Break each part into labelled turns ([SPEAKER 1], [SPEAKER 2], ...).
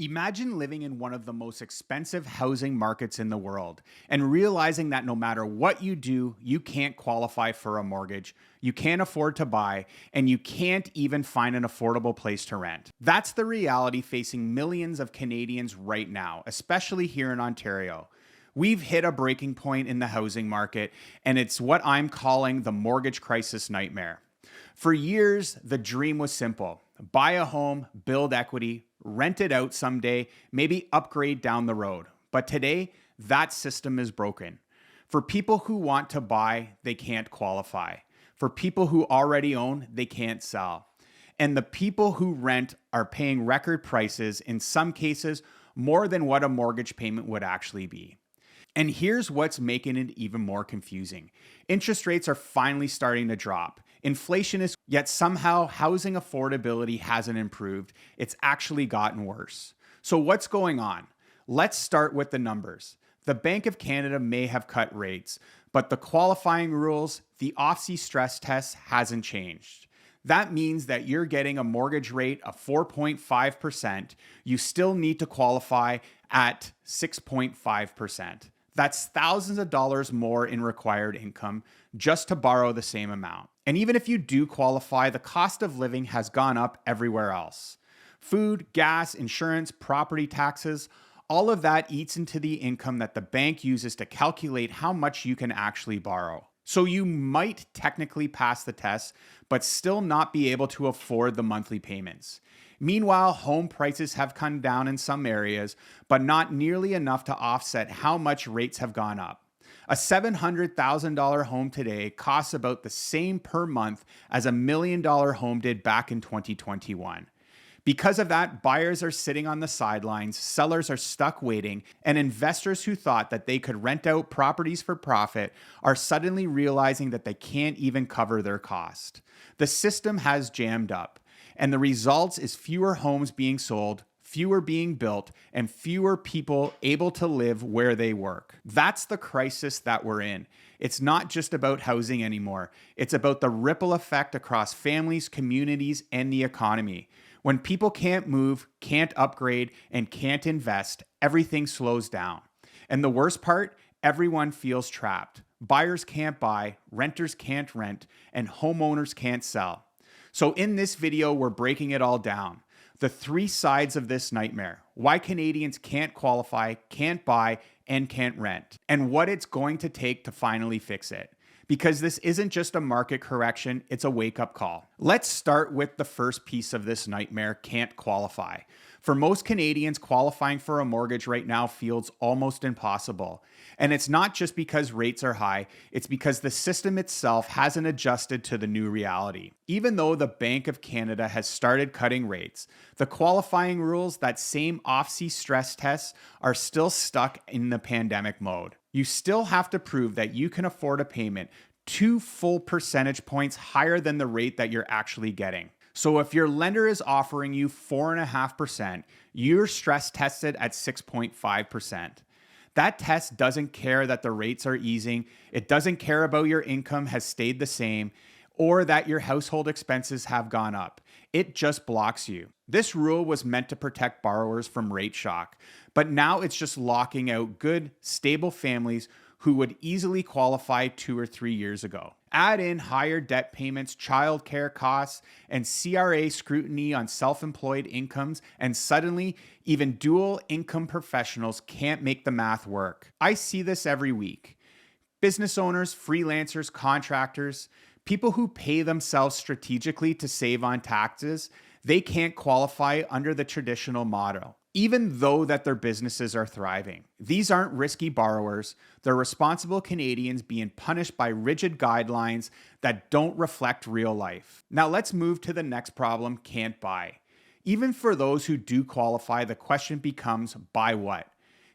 [SPEAKER 1] Imagine living in one of the most expensive housing markets in the world and realizing that no matter what you do, you can't qualify for a mortgage, you can't afford to buy, and you can't even find an affordable place to rent. That's the reality facing millions of Canadians right now, especially here in Ontario. We've hit a breaking point in the housing market, and it's what I'm calling the mortgage crisis nightmare. For years, the dream was simple: buy a home, build equity, rent it out someday, maybe upgrade down the road. But today, that system is broken. For people who want to buy, they can't qualify. For people who already own, they can't sell. And the people who rent are paying record prices, in some cases, more than what a mortgage payment would actually be. And here's what's making it even more confusing. Interest rates are finally starting to drop. Inflation is, yet somehow housing affordability hasn't improved. It's actually gotten worse. So what's going on? Let's start with the numbers. The Bank of Canada may have cut rates, but the qualifying rules, the OSFI stress test hasn't changed. That means that you're getting a mortgage rate of 4.5%. You still need to qualify at 6.5%. That's thousands of dollars more in required income just to borrow the same amount. And even if you do qualify, the cost of living has gone up everywhere else. Food, gas, insurance, property taxes, all of that eats into the income that the bank uses to calculate how much you can actually borrow. So you might technically pass the test, but still not be able to afford the monthly payments. Meanwhile, home prices have come down in some areas, but not nearly enough to offset how much rates have gone up. A $700,000 home today costs about the same per month as a $1 million home did back in 2021. Because of that, buyers are sitting on the sidelines, sellers are stuck waiting, and investors who thought that they could rent out properties for profit are suddenly realizing that they can't even cover their cost. The system has jammed up, and the results is fewer homes being sold, fewer being built, and fewer people able to live where they work. That's the crisis that we're in. It's not just about housing anymore. It's about the ripple effect across families, communities, and the economy. When people can't move, can't upgrade, and can't invest, everything slows down. And the worst part, everyone feels trapped. Buyers can't buy, renters can't rent, and homeowners can't sell. So in this video, we're breaking it all down. The three sides of this nightmare: why Canadians can't qualify, can't buy, and can't rent, and what it's going to take to finally fix it. Because this isn't just a market correction, it's a wake-up call. Let's start with the first piece of this nightmare: can't qualify. For most Canadians, qualifying for a mortgage right now feels almost impossible. And it's not just because rates are high, it's because the system itself hasn't adjusted to the new reality. Even though the Bank of Canada has started cutting rates, the qualifying rules, that same OSFI stress tests, are still stuck in the pandemic mode. You still have to prove that you can afford a payment 2 full percentage points higher than the rate that you're actually getting. So if your lender is offering you 4.5%, you're stress tested at 6.5%. That test doesn't care that the rates are easing, it doesn't care about your income has stayed the same, or that your household expenses have gone up. It just blocks you. This rule was meant to protect borrowers from rate shock, but now it's just locking out good, stable families who would easily qualify 2 or 3 years ago. Add in higher debt payments, childcare costs, and CRA scrutiny on self-employed incomes, and suddenly, even dual income professionals can't make the math work. I see this every week. Business owners, freelancers, contractors, people who pay themselves strategically to save on taxes, they can't qualify under the traditional model, even though that their businesses are thriving. These aren't risky borrowers. They're responsible Canadians being punished by rigid guidelines that don't reflect real life. Now let's move to the next problem: can't buy. Even for those who do qualify, the question becomes, buy what?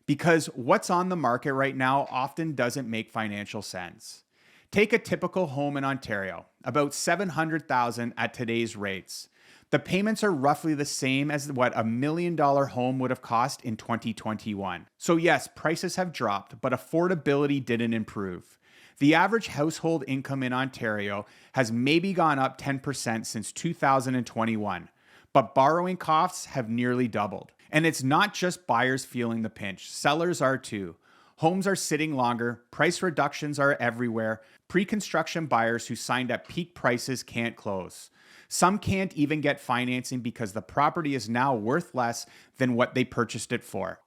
[SPEAKER 1] Because what's on the market right now often doesn't make financial sense. Take a typical home in Ontario, about $700,000 at today's rates. The payments are roughly the same as what a $1 million home would have cost in 2021. So yes, prices have dropped, but affordability didn't improve. The average household income in Ontario has maybe gone up 10% since 2021, but borrowing costs have nearly doubled. And it's not just buyers feeling the pinch, sellers are too. Homes are sitting longer, price reductions are everywhere. Pre-construction buyers who signed at peak prices can't close. Some can't even get financing because the property is now worth less than what they purchased it for.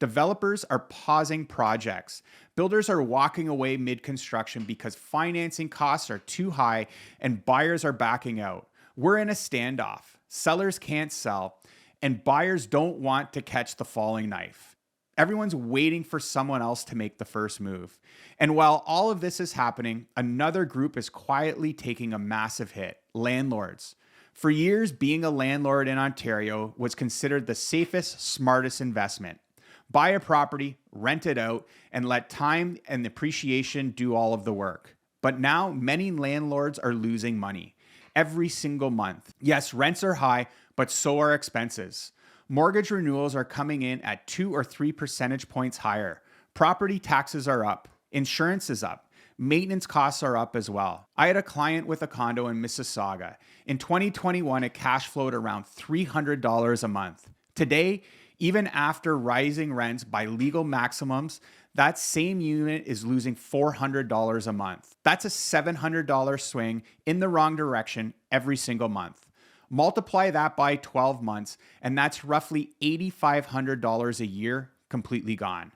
[SPEAKER 1] Developers are pausing projects. Builders are walking away mid-construction because financing costs are too high and buyers are backing out. We're in a standoff. Sellers can't sell, and buyers don't want to catch the falling knife. Everyone's waiting for someone else to make the first move. And while all of this is happening, another group is quietly taking a massive hit: landlords. For years, being a landlord in Ontario was considered the safest, smartest investment. Buy a property, rent it out, and let time and appreciation do all of the work. But now, many landlords are losing money every single month. Yes, rents are high, but so are expenses. Mortgage renewals are coming in at 2 or 3 percentage points higher. Property taxes are up. Insurance is up. Maintenance costs are up as well. I had a client with a condo in Mississauga. In 2021, it cash flowed around $300 a month. Today, even after rising rents by legal maximums, that same unit is losing $400 a month. That's a $700 swing in the wrong direction every single month. Multiply that by 12 months, and that's roughly $8,500 a year completely gone.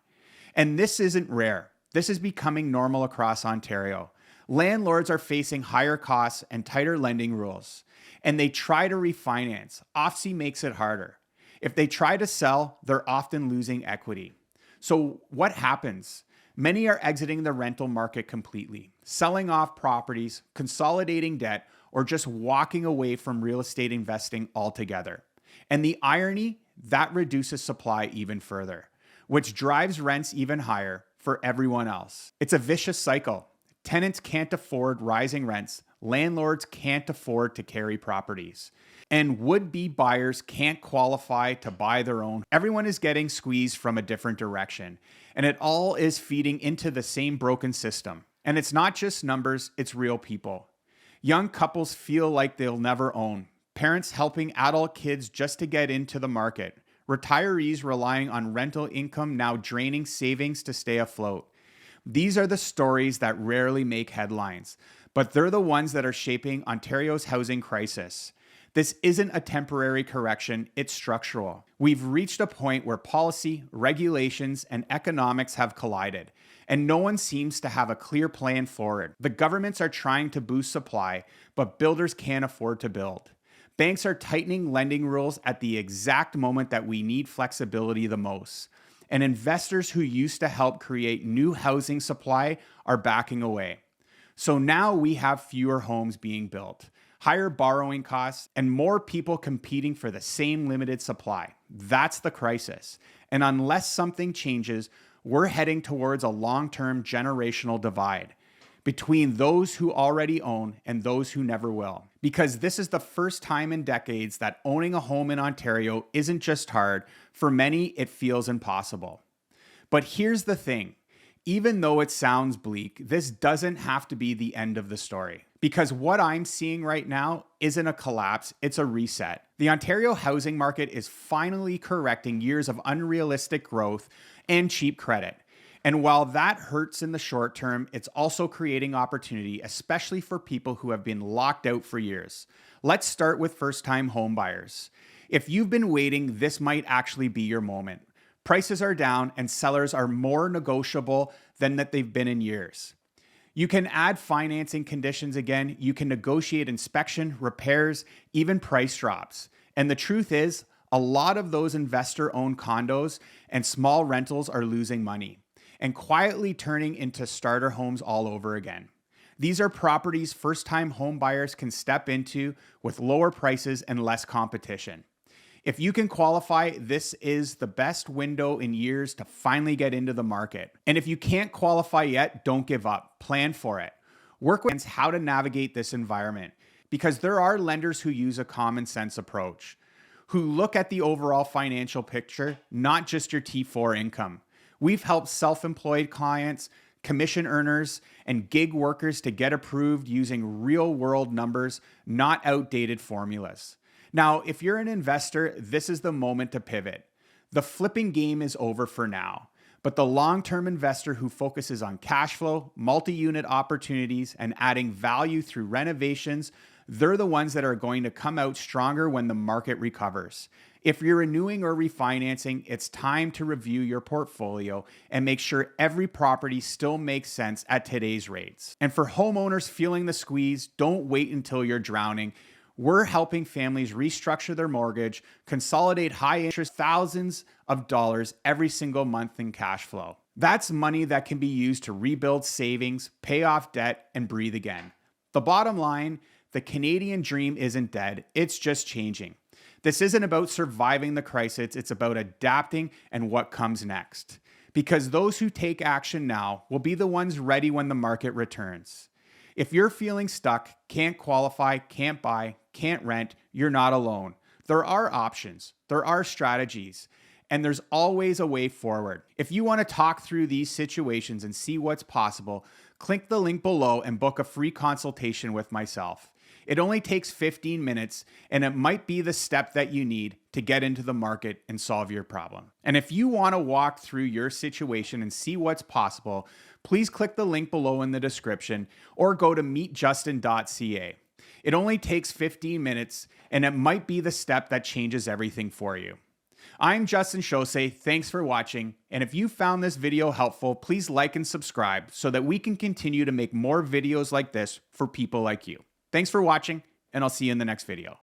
[SPEAKER 1] And this isn't rare. This is becoming normal across Ontario. Landlords are facing higher costs and tighter lending rules, and they try to refinance. OFSI makes it harder. If they try to sell, they're often losing equity. So what happens? Many are exiting the rental market completely, selling off properties, consolidating debt, or just walking away from real estate investing altogether. And the irony, that reduces supply even further, which drives rents even higher for everyone else. It's a vicious cycle. Tenants can't afford rising rents. Landlords can't afford to carry properties. And would-be buyers can't qualify to buy their own. Everyone is getting squeezed from a different direction. And it all is feeding into the same broken system. And it's not just numbers, it's real people. Young couples feel like they'll never own. Parents helping adult kids just to get into the market. Retirees relying on rental income now draining savings to stay afloat. These are the stories that rarely make headlines, but they're the ones that are shaping Ontario's housing crisis. This isn't a temporary correction, it's structural. We've reached a point where policy, regulations, and economics have collided, and no one seems to have a clear plan forward. The governments are trying to boost supply, but builders can't afford to build. Banks are tightening lending rules at the exact moment that we need flexibility the most. And investors who used to help create new housing supply are backing away. So now we have fewer homes being built, higher borrowing costs, and more people competing for the same limited supply. That's the crisis. And unless something changes, we're heading towards a long-term generational divide between those who already own and those who never will. Because this is the first time in decades that owning a home in Ontario isn't just hard. For many, it feels impossible. But here's the thing. Even though it sounds bleak, this doesn't have to be the end of the story. Because what I'm seeing right now isn't a collapse, it's a reset. The Ontario housing market is finally correcting years of unrealistic growth and cheap credit. And while that hurts in the short term, it's also creating opportunity, especially for people who have been locked out for years. Let's start with first-time home buyers. If you've been waiting, this might actually be your moment. Prices are down and sellers are more negotiable than that they've been in years. You can add financing conditions again. You can negotiate inspection, repairs, even price drops. And the truth is, a lot of those investor-owned condos and small rentals are losing money and quietly turning into starter homes all over again. These are properties first-time home buyers can step into with lower prices and less competition. If you can qualify, this is the best window in years to finally get into the market. And if you can't qualify yet, don't give up. Plan for it. Work with how to navigate this environment, because there are lenders who use a common sense approach, who look at the overall financial picture, not just your T4 income. We've helped self-employed clients, commission earners, and gig workers to get approved using real-world numbers, not outdated formulas. Now, if you're an investor, this is the moment to pivot. The flipping game is over for now. But the long-term investor who focuses on cash flow, multi-unit opportunities, and adding value through renovations, they're the ones that are going to come out stronger when the market recovers. If you're renewing or refinancing, it's time to review your portfolio and make sure every property still makes sense at today's rates. And for homeowners feeling the squeeze, don't wait until you're drowning. We're helping families restructure their mortgage, consolidate high interest thousands of dollars every single month in cash flow. That's money that can be used to rebuild savings, pay off debt, and breathe again. The bottom line, the Canadian dream isn't dead, it's just changing. This isn't about surviving the crisis, it's about adapting and what comes next. Because those who take action now will be the ones ready when the market returns. If you're feeling stuck, can't qualify, can't buy, can't rent, you're not alone. There are options, there are strategies, and there's always a way forward. If you want to talk through these situations and see what's possible, click the link below and book a free consultation with myself. It only takes 15 minutes, and it might be the step that you need to get into the market and solve your problem. And if you want to walk through your situation and see what's possible, please click the link below in the description or go to meetjustin.ca. It only takes 15 minutes, and it might be the step that changes everything for you. I'm Justin Chaussee. Thanks for watching. And if you found this video helpful, please like and subscribe so that we can continue to make more videos like this for people like you. Thanks for watching, and I'll see you in the next video.